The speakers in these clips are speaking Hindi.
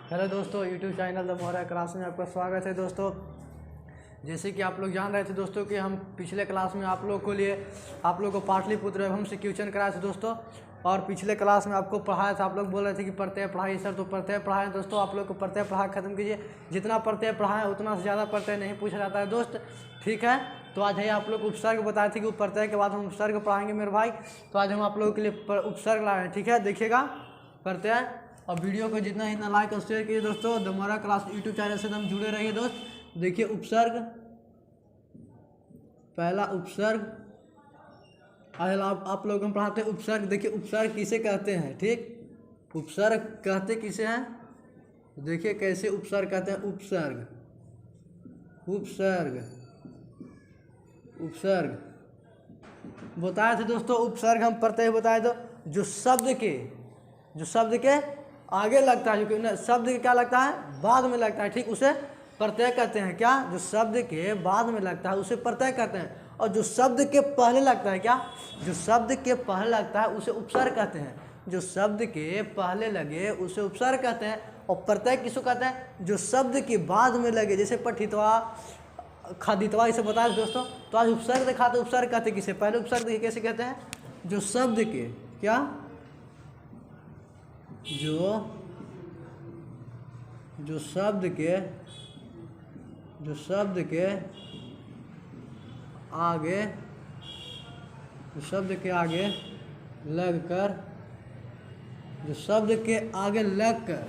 हेलो दोस्तों, YouTube channel the Mohra class में आपका स्वागत है। दोस्तों, जैसे कि आप लोग जान रहे थे दोस्तों कि हम पिछले क्लास में आप लोग को पाटलिपुत्र एवं से क्वेश्चन कराए थे दोस्तों। और पिछले क्लास में आपको पढ़ाया था, आप लोग बोल रहे थे कि प्रत्यय पढ़ाई सर, तो प्रत्यय पढ़ाए दोस्तों। आप लोग को प्रत्यय पढ़ा खत्म कीजिए, जितना प्रत्यय पढ़ाएं उतना से ज़्यादा प्रत्यय नहीं पूछा जाता है दोस्त, ठीक है। तो आज है आप लोग उपसर्ग बताए थे कि प्रत्यय के बाद हम उपसर्ग पढ़ाएंगे मेरे भाई। तो आज हम आप लोगों के लिए उपसर्ग लाए हैं, ठीक है। देखिएगा प्रत्यय, और वीडियो को जितना लाइक और शेयर कीजिए दोस्तों। The Mohra class YouTube channel से एकदम जुड़े रहिए दोस्त। देखिए उपसर्ग, पहला उपसर्ग आज आप लोग हम पढ़ाते हैं उपसर्ग। देखिए उपसर्ग किसे कहते हैं, ठीक। उपसर्ग कहते किसे हैं, देखिए कैसे उपसर्ग कहते हैं। उपसर्ग उपसर्ग उपसर्ग बताए थे दोस्तों। उपसर्ग हम प्रत्यय बताए तो जो शब्द के आगे लगता है, जो शब्द के क्या लगता है, बाद में लगता है, ठीक, उसे प्रत्यय कहते हैं। क्या, जो शब्द के बाद में लगता है उसे प्रत्यय कहते हैं। और जो शब्द के पहले लगता है, क्या, जो शब्द के पहले लगता है उसे उपसर्ग कहते हैं। जो शब्द के पहले लगे उसे उपसर्ग कहते हैं। और प्रत्यय किसको कहते हैं, जो शब्द के बाद में लगे, जैसे पठितवा, खादितवा, इसे बताया दोस्तों। तो आज उपसर्ग दिखाते, उपसर्ग कहते किसे, पहले उपसर्ग देखिए कैसे कहते हैं। जो शब्द के क्या, जो शब्द के आगे, जो शब्द के आगे लगकर, जो शब्द के आगे लगकर,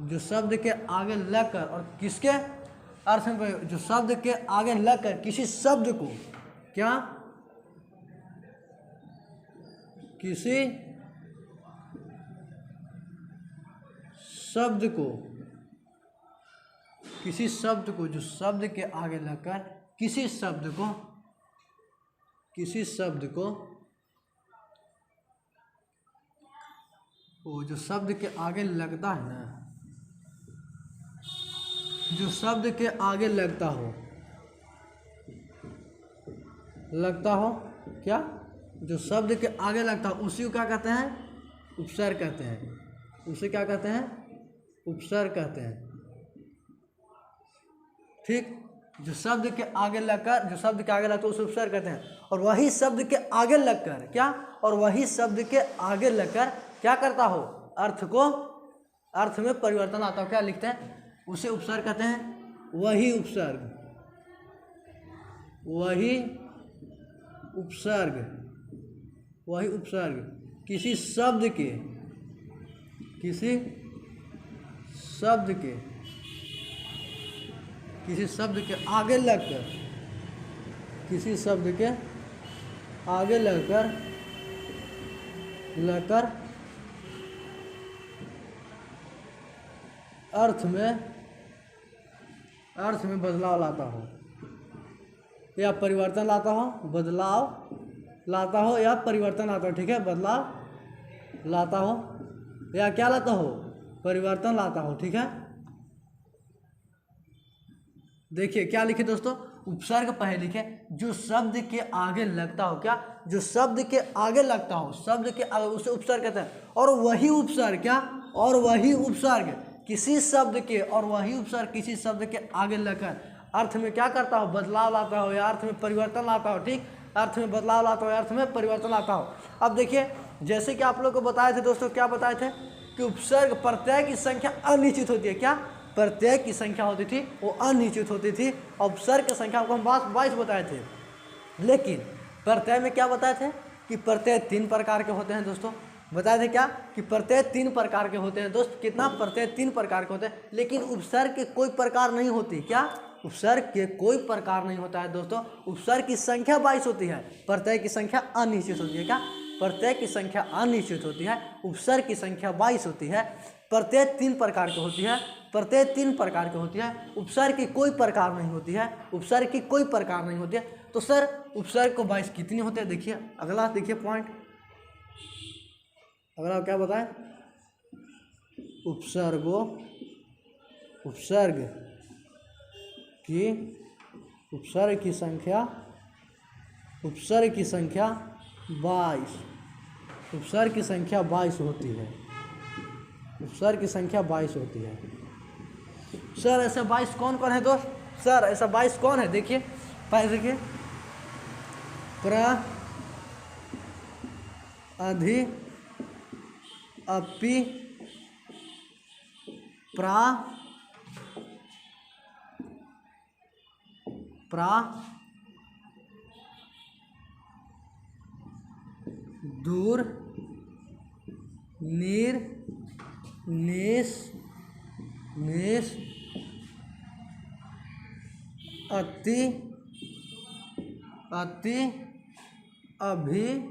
जो शब्द के आगे लगकर, और किसके अर्थ में, जो शब्द के आगे लगकर किसी शब्द को, क्या, किसी शब्द को, किसी शब्द को, जो शब्द के आगे लगकर किसी शब्द को, वो जो शब्द के आगे लगता है ना, जो शब्द के आगे लगता हो क्या, जो शब्द के आगे लगता हो उसी को क्या कहते हैं, उपसर्ग कहते हैं। उसे क्या कहते हैं, उपसर्ग कहते हैं, ठीक। जो शब्द के आगे लगकर, जो शब्द के आगे लगता है उसे उपसर्ग कहते हैं। और वही शब्द के आगे लगकर क्या, और वही शब्द के आगे लगकर क्या करता हो, अर्थ में परिवर्तन आता हो, क्या लिखते हैं, उसे उपसर्ग कहते हैं। वही उपसर्ग किसी शब्द के, किसी शब्द के आगे लगकर, किसी शब्द के आगे लगकर अर्थ में बदलाव लाता हो, या परिवर्तन लाता हो, बदलाव लाता हो या परिवर्तन लाता हो, ठीक है। बदलाव लाता हो या क्या लाता हो, परिवर्तन लाता हो, ठीक है। देखिए क्या लिखे दोस्तों, उपसर्ग पहले लिखे, जो शब्द के आगे लगता हो, क्या, जो शब्द के आगे लगता हो, शब्द के आगे, उसे उपसर्ग कहते हैं। और वही उपसर्ग क्या, और वही उपसर्ग किसी शब्द के, और वही उपसर्ग किसी शब्द के आगे लगकर अर्थ में क्या करता हो, बदलाव लाता हो या अर्थ में परिवर्तन लाता हो, ठीक। अर्थ में बदलाव लाता हो या अर्थ में परिवर्तन लाता हो। अब देखिए, जैसे कि आप लोग को बताए थे दोस्तों, क्या बताए थे कि उपसर्ग प्रत्यय की संख्या अनिश्चित होती है। क्या, प्रत्यय की संख्या होती थी वो अनिश्चित होती थी। उपसर्ग की संख्या को हम 22 बताए थे। लेकिन प्रत्यय में क्या बताए थे कि प्रत्यय 3 प्रकार के होते हैं दोस्तों। बताए थे क्या, कि प्रत्यय 3 प्रकार के होते हैं दोस्त। कितना, प्रत्यय 3 प्रकार के होते हैं। लेकिन उपसर्ग के कोई प्रकार नहीं होती, क्या, उपसर्ग के कोई प्रकार नहीं होता है दोस्तों। उपसर्ग की संख्या 22 होती है, प्रत्यय की संख्या अनिश्चित होती है। क्या, प्रत्यय की संख्या अनिश्चित होती है, उपसर्ग की संख्या 22 होती है। प्रत्यय 3 प्रकार की होती है, प्रत्यय 3 प्रकार की होती है। उपसर्ग की कोई प्रकार नहीं होती है, उपसर्ग की कोई प्रकार नहीं होती है। तो सर उपसर्ग को 22 कितनी होते हैं, देखिए अगला, देखिए पॉइंट अगला क्या बताएं, उपसर्ग की संख्या 22, उपसर्ग की संख्या 22 होती है। उपसर्ग की संख्या 22 होती है। सर ऐसा 22 कौन कौन है दोस्त? सर ऐसा 22 कौन है? देखिए पहले देखिए, प्र, अधि, अपि, प्रा, दूर, नीर, निस, अति, अभि,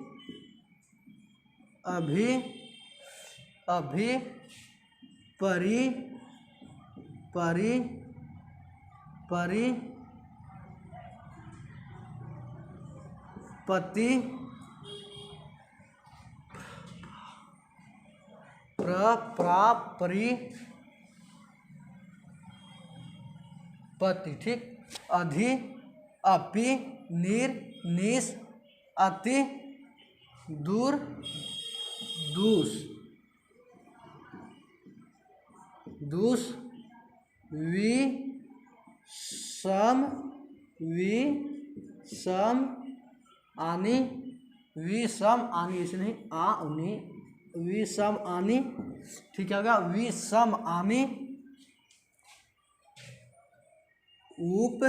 परि, पति, परि, पति। ठीक, अधि, अपि, नीर, निस, अति, दूर, दूस, वि, सम, आनि, ऐसे नहीं उनी, विषम आनि। ठीक है, होगा विषम आनि, उप,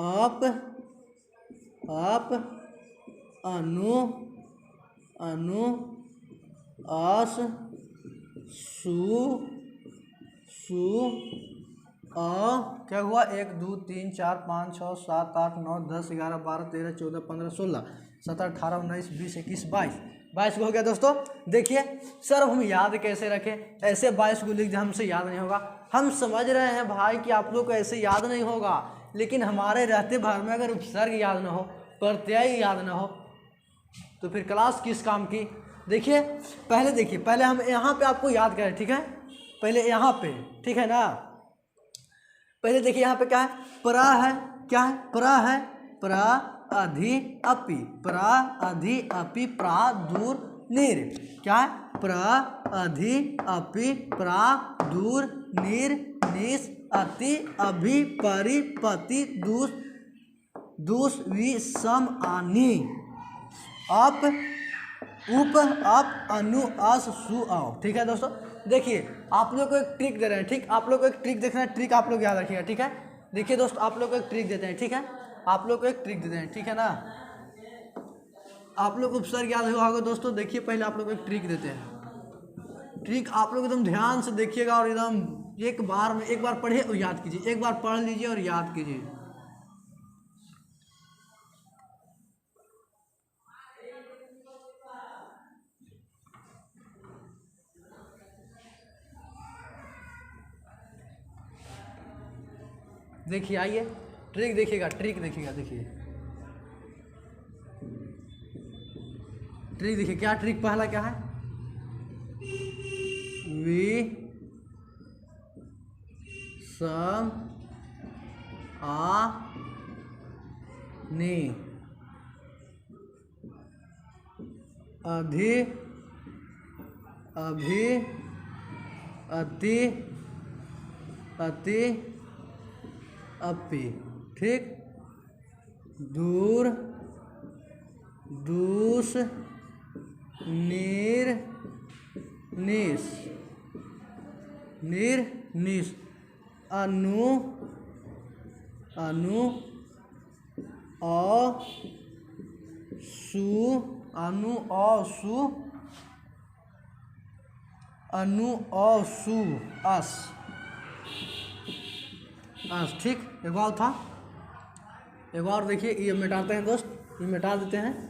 अप, अनु, अस, सु, क्या हुआ? 1 2 3 4 5 6 7 8 9 10 11 12 13 14 15 16 17 18 19 20 21 22 को हो गया दोस्तों। देखिए सर अब हम याद कैसे रखें? ऐसे 22 को लिख दिया, हमसे याद नहीं होगा। हम समझ रहे हैं भाई कि आप लोग को ऐसे याद नहीं होगा, लेकिन हमारे रहते भर में अगर उपसर्ग याद ना हो, प्रत्यय याद ना हो, तो फिर क्लास किस काम की? देखिए पहले हम यहाँ पे आपको याद करें। ठीक है, पहले यहाँ पे, ठीक है ना, पहले देखिए यहाँ पे क्या है? प्रा है, क्या है? प्रा है, प्रा, अधि, अपि, प्रा, अधि, अपि, प्रा, दूर, नीर। क्या है? प्रा, अधि, अपि, प्रा, दूर, नीर, निस, अति, अभि, परि, पति, दूस, वि, सम, आनि, अप, उप, अप, अनु, अस, सु, औ। ठीक है दोस्तों, देखिए आप लोग को एक ट्रिक दे रहे हैं। ठीक, आप लोग को एक ट्रिक देखना है, ट्रिक आप लोग याद रखिएगा। ठीक है, देखिए दोस्त आप लोग को एक ट्रिक देते हैं। ठीक है, आप लोग को एक ट्रिक देते हैं। ठीक है ना, आप लोग को उपसर्ग याद हुआ होगा दोस्तों। देखिए पहले आप लोग को एक ट्रिक देते हैं। ट्रिक आप लोग एकदम ध्यान से देखिएगा और एकदम एक बार पढ़े और याद कीजिए, एक बार पढ़ लीजिए और याद कीजिए। देखिए आइए ट्रिक देखिएगा, देखिए ट्रिक देखिए। क्या ट्रिक? पहला क्या है? वि, सम, आ, नि, अधि, अभि, अति, अपि। ठीक, दूर, दूस, नीर, निस, अनु, अ, सु, अस। ठीक, एक और था, एक और देखिए, ये मिटाते हैं दोस्त, ये मिटा देते हैं।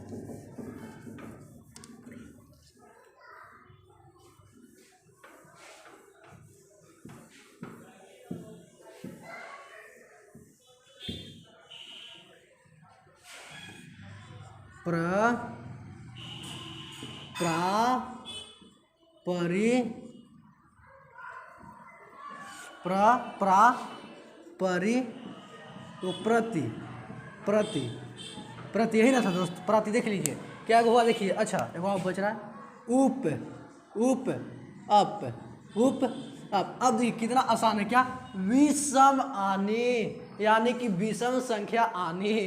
प्रा, परि, तो प्रति यही ना था दोस्त? प्रति देख लीजिए क्या हुआ, देखिए। अच्छा एक और बच रहा है, उप, अप, उप अप। अब देखिए कितना आसान है, क्या विषम आनी, यानी कि विषम संख्या आनी।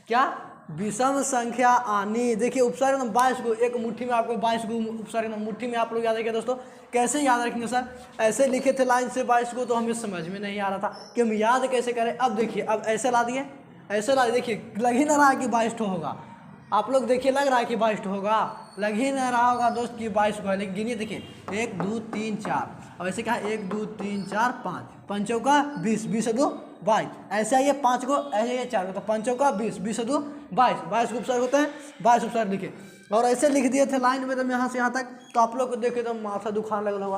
क्या विषम संख्या आनी। देखिए उपसर्ग एकदम 22 को एक मुट्ठी में, आपको 22 को उपसर्ग एकदम मुट्ठी में आप लोग याद रखिए दोस्तों। कैसे याद रखेंगे सर? ऐसे लिखे थे लाइन से 22 को, तो हमें समझ में नहीं आ रहा था कि हम याद कैसे करें। अब देखिए, अब ऐसे ला दिए, ऐसे ला दिए, देखिए लग ही ना रहा कि 22 होगा। आप लोग देखिए, लग रहा है कि 22 होगा, लग ही नहीं रहा होगा दोस्त कि 22 होगा। लेकिन गिनिए, देखिए 1 2 3 4, अब ऐसे क्या है 1 2 3 4 5, पंचों का 20, 20 से 2 22, ऐसे आइए 5 को, ऐसे आइए 4 को, तो पंचों का 20, 20 से 2 22, 22 को उपसर्ग होते हैं, 22 उपसर्ग लिखे और ऐसे लिख दिए थे लाइन में, तो यहाँ से यहाँ तक। तो आप लोग को देखे तो माथा दुखाने लगल होगा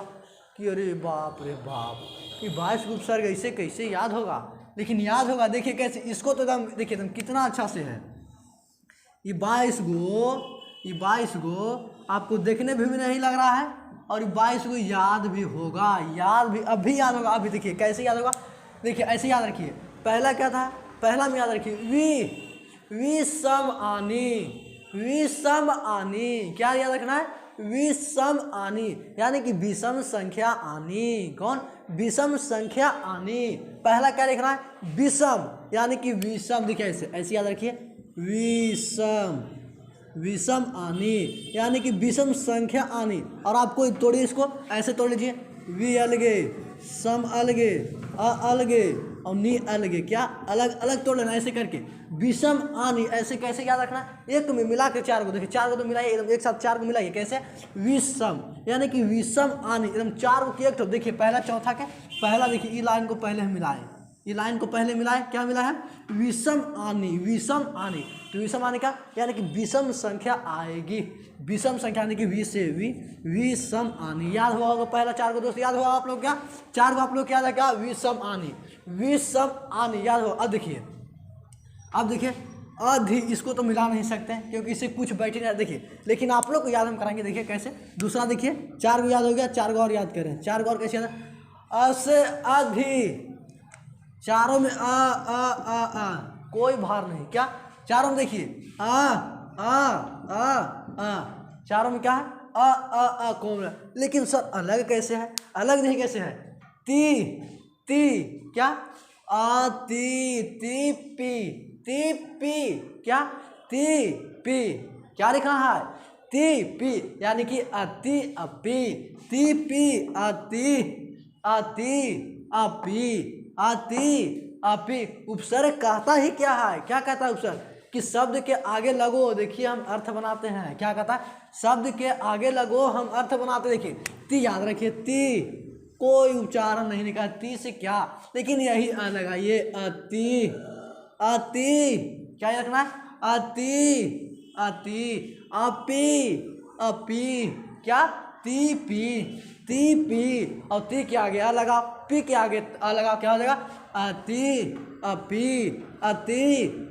कि अरे बाप रे बाप, कि 22 उपसर्ग ऐसे कैसे याद होगा। लेकिन याद होगा, देखिए कैसे, इसको तो एकदम देखिए एकदम कितना अच्छा से है। ये 22 गो आपको देखने भी नहीं लग रहा है, और 22 को याद भी होगा, याद भी अभी याद होगा। अभी देखिए कैसे याद होगा, देखिए ऐसे याद रखिए। पहला क्या था, पहला में याद रखिए विषम आनी, विषम आनी। क्या याद रखना है? विषम आनी, यानी कि विषम संख्या आनी। कौन? विषम संख्या आनी। पहला क्या लिखना है? विषम, यानी कि विषम। देखिए ऐसे, ऐसे याद रखिए, विषम, विषम आनी, यानी कि विषम संख्या आनी। और आपको तोड़िए, इसको ऐसे तोड़ लीजिए, वि अलगे, सम अलगे, अ अलगे और नी अलगे। क्या अलग अलग तोड़ लेना, ऐसे करके विषम आनी। ऐसे कैसे याद रखना? एक में मिला के 4 को, देखिए 4 को तो मिलाइए एकदम एक साथ, 4 को मिलाइए कैसे? विषम, यानी कि विषम आनी एकदम 4 को एक। तो देखिए पहला चौथा के पहला, देखिए ई लाइन को पहले हम मिलाए, ये लाइन को पहले मिलाए, क्या मिला है? विषम आनी, विषम आनी। तो विषम आनी का यानी कि विषम संख्या आएगी, विषम संख्या यानी कि विषम आनी। याद हुआ होगा पहला 4 को दोस्त, याद हुआ आप लोग? क्या 4 को आप लोग क्या याद है? क्या विषम आनी, विषम आनी याद हो। अब देखिए अधि, इसको तो मिला नहीं सकते क्योंकि इससे कुछ बैठे नहीं। देखिए लेकिन आप लोग को याद हम कराएंगे, देखिए कैसे। दूसरा देखिए 4 को याद हो गया, 4 को और याद करें। 4 को और कैसे याद है? अ से अधि, चारों में आ कोई भार नहीं। क्या चारों में देखिए चारों में क्या है? कौन? लेकिन सर अलग कैसे है? अलग नहीं कैसे है? ती क्या? ती पी क्या? ती पी क्या लिखना है? ती पी, यानी कि अति अपी, ती पी अति अपी। उपसर्ग कहता ही क्या है? क्या कहता है उपसर्ग? कि शब्द के आगे लगो, देखिए हम अर्थ बनाते हैं। क्या कहता है? शब्द के आगे लगो हम अर्थ बनाते। देखिए ती याद रखिए, ती कोई उच्चारण नहीं निकाला, ती से क्या, लेकिन यही लगाइए अति, क्या रखना है? अति अपी क्या? ती पी और ती के आगे आ लगा, पी के आगे आ लगा, क्या हो जाएगा? अति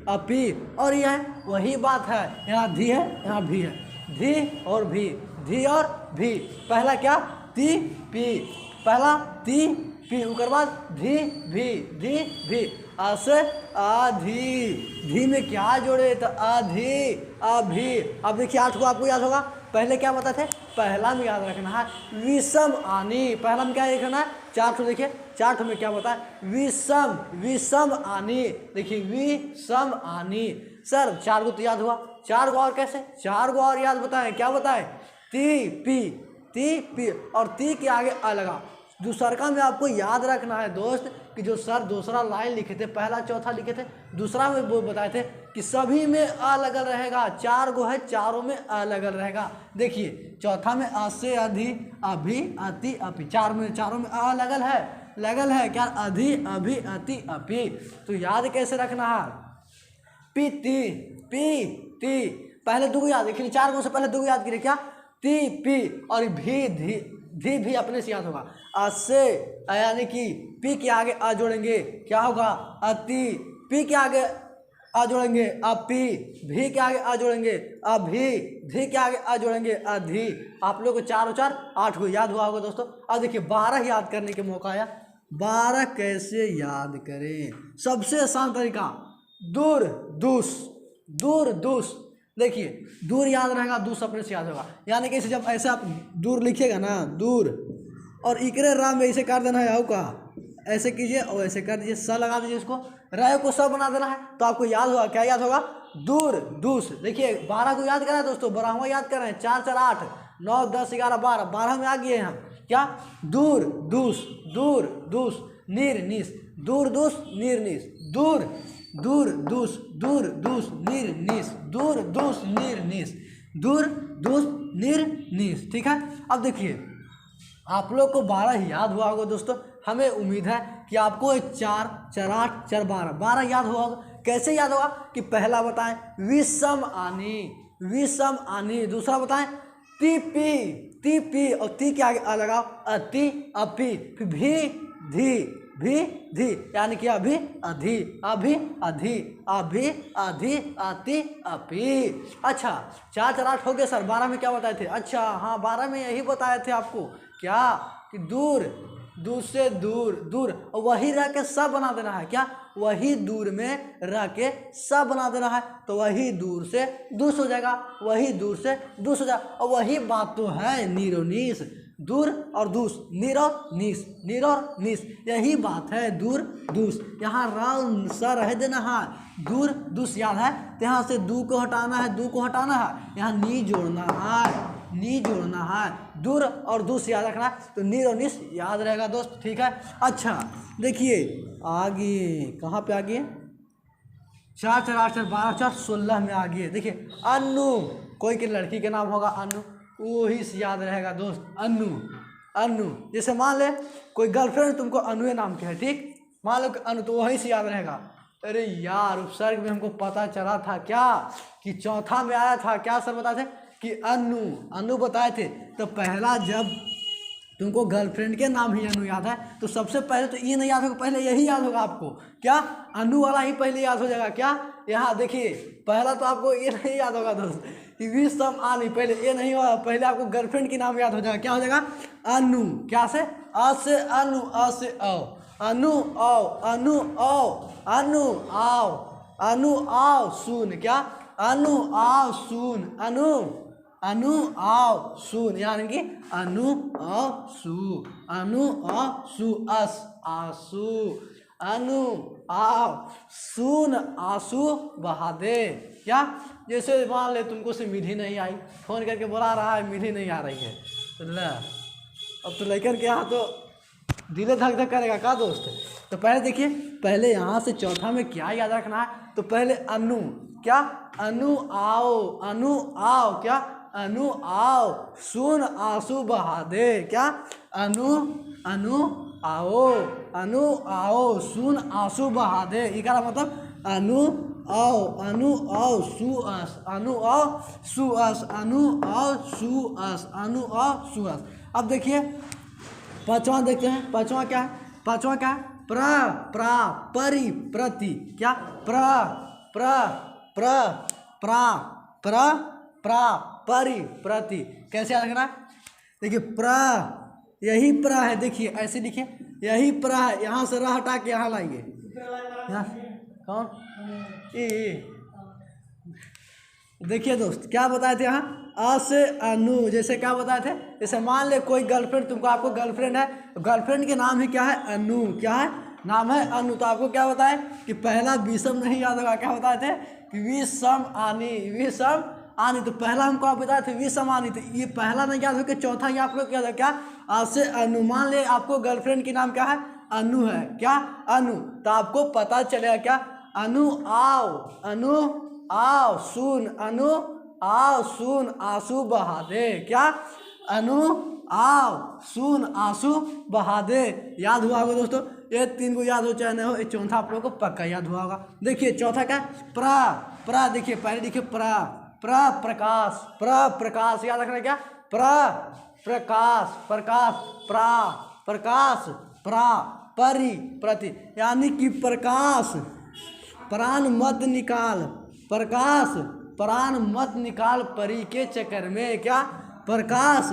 अपी। और यह वही बात है, यहाँ धी है, यहाँ भी है, धी और भी, धी और भी। पहला क्या? ती पी, पहला ती पी, उसके बाद धी भी। असे आधी, धी में क्या जोड़े? तो आधी अभी। अब देखिए 8 को आपको याद होगा, पहले क्या बताए थे? पहला में याद रखना है विषम आनी। पहला में क्या लिखना है? 4 ठो, देखिए 4 ठो में क्या बताए? विषम आनी। देखिए विषम आनी। सर 4 को तो याद हुआ, 4 को और कैसे? 4 को और याद बताए, क्या बताए? ती पी और ती के आगे आ लगा। दूसरका में आपको याद रखना है दोस्त कि जो सर दूसरा लाइन लिखे थे, पहला चौथा लिखे थे, दूसरा में वो बताए थे कि सभी में अ लगल रहेगा। 4 गो है, चारों में अ लगल रहेगा। देखिए चौथा में अ से अधि, अभी, अति, अपी। चारों में अ लगल है क्या? अधि, अभी, अति, अपी। तो याद कैसे रखना है? पी ती पहले 2 को याद, देखिए 4 गो से पहले 2 को याद करिए, क्या? ती पी और धी भी अपने से याद होगा। असे यानी कि पी के आगे आ जोड़ेंगे, क्या होगा? अति, पी के आगे आ जोड़ेंगे अपी, भी के आगे आ जोड़ेंगे अभी, धी के आगे आ जोड़ेंगे अधि। आप लोग को 4 और 4 8 को याद हुआ होगा दोस्तों। अब देखिए 12 याद करने के मौका आया। 12 कैसे याद करें? सबसे आसान तरीका, दूर दुस, देखिए दूर याद रहेगा, दूर सपने से याद होगा, यानी कि जब ऐसे आप दूर लिखिएगा ना, दूर, और इकरे राम में ऐसे कर देना है, का ऐसे कीजिए और ऐसे कर दीजिए, स लगा दीजिए, इसको राय को स बना देना है, तो आपको याद होगा, क्या याद होगा, दूर दूस। देखिए 12 को याद करा है दोस्तों, 12वां याद कर रहे हैं, 4 4 8 9 10 11 12, 12 में आ गए हम, क्या, दूर दूस, दूर दूस नीर नीस, दूर दूस नीर नीस, दूर दूर दूस, दूर दूस नीर नीस, दूर दूस नीर नीस, दूर दूस नीर नीस। ठीक है, अब देखिए आप लोग को 12 याद हुआ होगा दोस्तों, हमें उम्मीद है कि आपको 4 4 8 4 12 याद हुआ होगा। कैसे याद होगा कि पहला बताएं विषम आनी, विषम आनी, दूसरा बताएं तीपी, तीपी, और ती के आगे लगाओ अति अपी, फिर भी धी, भी धी, यानी कि अभी अधि, अभी अधि, अभी अधि, अति अपी। अच्छा 4 4 8 हो गया सर, 12 में क्या बताए थे, अच्छा हाँ 12 में यही बताए थे आपको, क्या कि दूर, दूर से दूर, दूर, और वही रह के सब बना देना है, क्या, वही दूर में रह के सब बना देना है, तो वही दूर से दूस हो जाएगा, वही दूर से दूस हो जाएगा, और वही बात तो है नीरोनीस, दूर और दूस, नीर और नीस, नीर और नीस, यही बात है दूर दूस। यहाँ राम सा रह देना है, दूर दूस याद है, तो यहाँ से दू को हटाना है, दू को हटाना है, यहाँ नी जोड़ना है, नी जोड़ना है, दूर और दूस याद रखना है, तो नीर और निस याद रहेगा दोस्त। ठीक है, अच्छा देखिए आगे कहाँ पे आगे, 4 4 8 4 12 4 16 में आगे देखिए अनु, कोई के लड़की के नाम होगा अनु, वही से याद रहेगा दोस्त, अनु, अनु, जैसे मान ले कोई गर्लफ्रेंड तुमको अनु नाम के है, ठीक, मान लो कि अनु, तो वही से याद रहेगा। अरे यार उपसर्ग में हमको पता चला था क्या कि चौथा में आया था, क्या सर बताए थे कि अनु, अनु बताए थे, तो पहला जब तुमको गर्लफ्रेंड के नाम ही अनु याद है, तो सबसे पहले तो ये नहीं याद होगा, पहले यही याद होगा आपको, क्या, अनु वाला ही पहले याद हो जाएगा, क्या, यहाँ देखिए पहला तो आपको ये नहीं याद होगा दोस्त कि विषम आनी, पहले ये नहीं होगा, पहले आपको गर्लफ्रेंड की नाम याद हो जाएगा, क्या हो जाएगा, अनु, क्या से, अ से अनु, अ से औ, अनु आओ, अनु आओ, अनु आओ, अनु आओ सुन, क्या, अनु आओ सुन, अनु, अनु आओ सुन, यानी कि अनु आओ सु, अनु आओ सु, अस आंसू, अनु आओ सुन आंसू बहा दे, क्या, जैसे मान ले तुमको से मिठी नहीं आई, फोन करके बोला रहा है मिठी नहीं आ रही है, तो ले अब तो लेकर के यहाँ तो दिले धक धक करेगा का दोस्त। तो पहले देखिए, पहले यहाँ से चौथा में क्या याद रखना है, तो पहले अनु, क्या, अनु आओ, अनु आओ, क्या, अनु आओ सुन आंसू बहा दे, क्या, अनु, अनु आओ, अनु आओ सुन आंसू बहा दे, ये क्या मतलब अनु आओ, अनु आओ सु अस, अनु आओ सु अस, अनु आओ सु अस, अनु आओ सु अस। अब देखिए पांचवा देखते हैं, पांचवा क्या है, पांचवा क्या है, प्र, प्रा, परि, प्रति, क्या, प्र, प्र, प्र, प्रा, प्र, प्रा, परि, प्रति, कैसे याद रखना है, देखिए प्र, यही प्र है, देखिए ऐसे लिखिए, यही प्र है, यहाँ से र हटा के यहाँ लाएंगे, कौन, देखिए दोस्त क्या बताए थे यहाँ, अ से अनु, जैसे क्या बताए थे, जैसे मान ले कोई गर्लफ्रेंड तुमको, आपको गर्लफ्रेंड है, गर्लफ्रेंड के नाम ही क्या है, अनु, क्या है, नाम है अनु, तो आपको क्या बताए कि पहला विषम नहीं याद होगा, क्या बताए थे कि विषम आनी, विषम आनी, तो पहला हमको आप बताए थे विषम आनी, तो ये पहला नहीं याद हो कि चौथा ही आप लोग क्या था, क्या, अ से अनु, मान ले आपको गर्लफ्रेंड के नाम क्या है, अनु है, क्या, अनु, तो आपको पता चलेगा क्या, अनु आओ, अनु आओ सुन, अनु आओ सुन आंसू बहा दे, क्या, अनु आओ सुन आंसू बहा दे। याद हुआ होगा दोस्तों, ये 3 को याद हो चाहे नहीं हो, ये चौथा आप लोगों को पक्का याद हुआ होगा। देखिए चौथा क्या, प्रा, प्रा, देखिए पहले देखिए प्रा, प्र प्रकाश, प्र प्रकाश याद रखना, क्या, प्र प्रकाश, प्रकाश, प्रा प्रकाश, प्रा परि, प्रति, यानी कि प्रकाश प्राण मत निकाल, प्रकाश प्राण मत निकाल परी के चक्कर में, क्या, प्रकाश,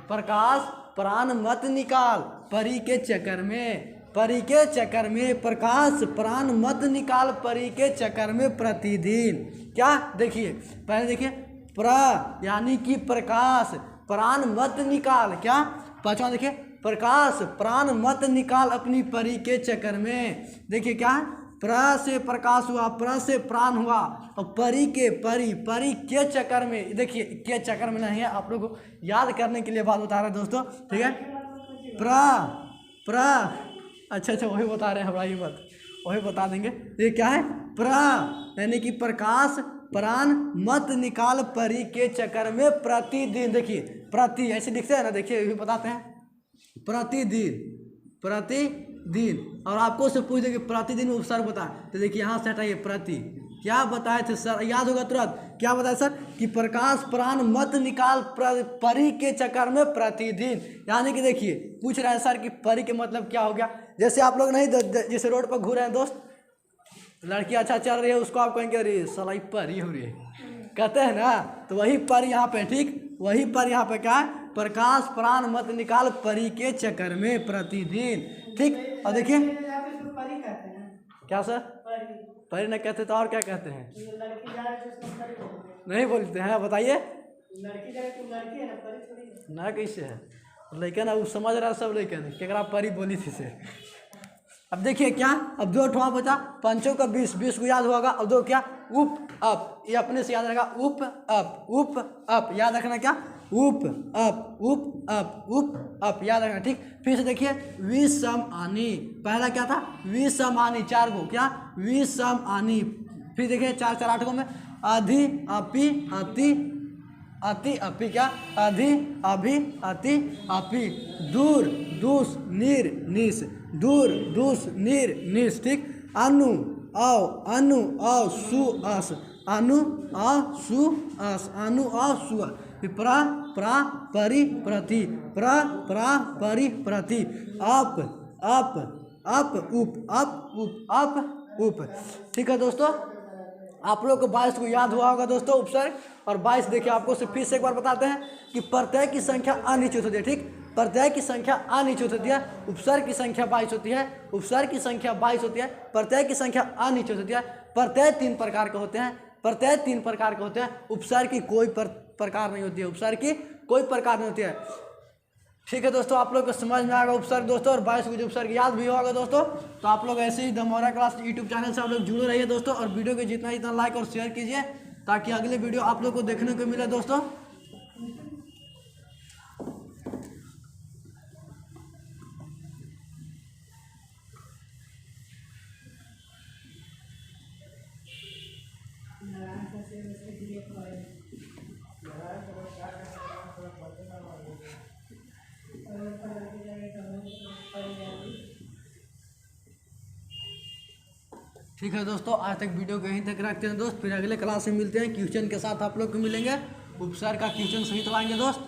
प्रकाश प्राण मत निकाल परी के चक्कर में, परी के चक्कर में, प्रकाश प्राण मत निकाल परी के चक्कर में प्रतिदिन। क्या देखिए, पहले देखिए प्र यानी कि प्रकाश, प्राण मत निकाल, क्या पांचवा देखिए प्रकाश प्राण मत निकाल अपनी परी के चक्कर में। देखिए क्या है, प्र से प्रकाश हुआ, प्र से प्राण हुआ, और परी के परी के चक्कर में। देखिए के चक्कर में नहीं है, आप लोग को याद करने के लिए बात बता रहे हैं दोस्तों, ठीक है। प्र अच्छा वही बता रहे हैं, हमारी मत वही बता देंगे। ये क्या है, प्र यानी कि प्रकाश प्राण मत निकाल परी के चक्कर में प्रतिदिन। देखिए प्रति ऐसे लिखते हैं ना, देखिए ये बताते हैं प्रतिदिन, और आपको उससे पूछ देंगे प्रतिदिन उपसर्ग बता, तो देखिए यहाँ से हटाइए प्रति, क्या बताए थे सर, याद होगा तुरंत, क्या बताया सर कि प्रकाश प्राण मत निकाल परी के चक्कर में प्रतिदिन। यानी कि देखिए पूछ रहे हैं सर कि परी के मतलब क्या हो गया। जैसे आप लोग नहीं, जैसे रोड पर घूर रहे हैं दोस्त, लड़की अच्छा चल रही है, उसको आप कहेंगे अरे साला परी हो रही है, कहते हैं ना, तो वही पर यहाँ पे, ठीक वही पर यहाँ पे क्या है, प्रकाश प्राण मत निकाल परी के चक्कर में प्रतिदिन, ठीक। और देखिए क्या सर, परी न कहते तो और क्या कहते हैं, नहीं बोलते हैं, बताइए ना कैसे है, लेकिन अब समझ रहा है सब, लेकिन केकरा परी बोली थी से। अब देखिए क्या, अब 2 ठोआ बचा, पंचों का 20 को याद होगा, और 2 क्या उप अप, ये अपने से याद रहेगा, उप अप याद रखना, क्या उप अप याद रखना, ठीक। फिर से देखिए विषम आनी, पहला क्या था विषम आनी, 4 को क्या विषम आनी। फिर देखिए 4 8 को में अधि अपि अति अपि, क्या अधि अभि अति अपि, दूर दूस निर निस, दूर दूस निर निस, ठीक। अनु औ सु अस, अनु अ सु अस, अनु अ सु, प्रा परि प्रति, प्रा परि प्रति, अप उप, ठीक है दोस्तों। आप लोग को 22 को याद हुआ होगा दोस्तों उपसर्ग, और 22 देखिए आपको फिर से एक बार बताते हैं कि प्रत्यय की संख्या अनिश्चित होती है, ठीक। प्रत्यय की संख्या अनिश्चित होती है, उपसर्ग की संख्या 22 होती है, उपसर्ग की संख्या 22 होती है, प्रत्यय की संख्या अनिश्चित होती है। प्रत्यय 3 प्रकार के होते हैं, उपसर्ग की कोई प्रकार नहीं होती है, उपसर्ग की कोई प्रकार नहीं होती है, ठीक है दोस्तों। आप लोग को समझ में आएगा उपसर्ग दोस्तों, और 22 को जो उपसर्ग याद भी होगा दोस्तों। तो आप लोग ऐसे ही द मोरा क्लास यूट्यूब चैनल से आप लोग जुड़े रहिए दोस्तों, और वीडियो को जितना लाइक और शेयर कीजिए, ताकि अगले वीडियो आप लोग को देखने को मिले दोस्तों। ठीक है दोस्तों, आज तक वीडियो को यहीं तक रखते हैं दोस्त, फिर अगले क्लास में मिलते हैं, क्वेश्चन के साथ आप लोग को मिलेंगे, उपसर्ग का क्वेश्चन सही तो आएंगे दोस्त।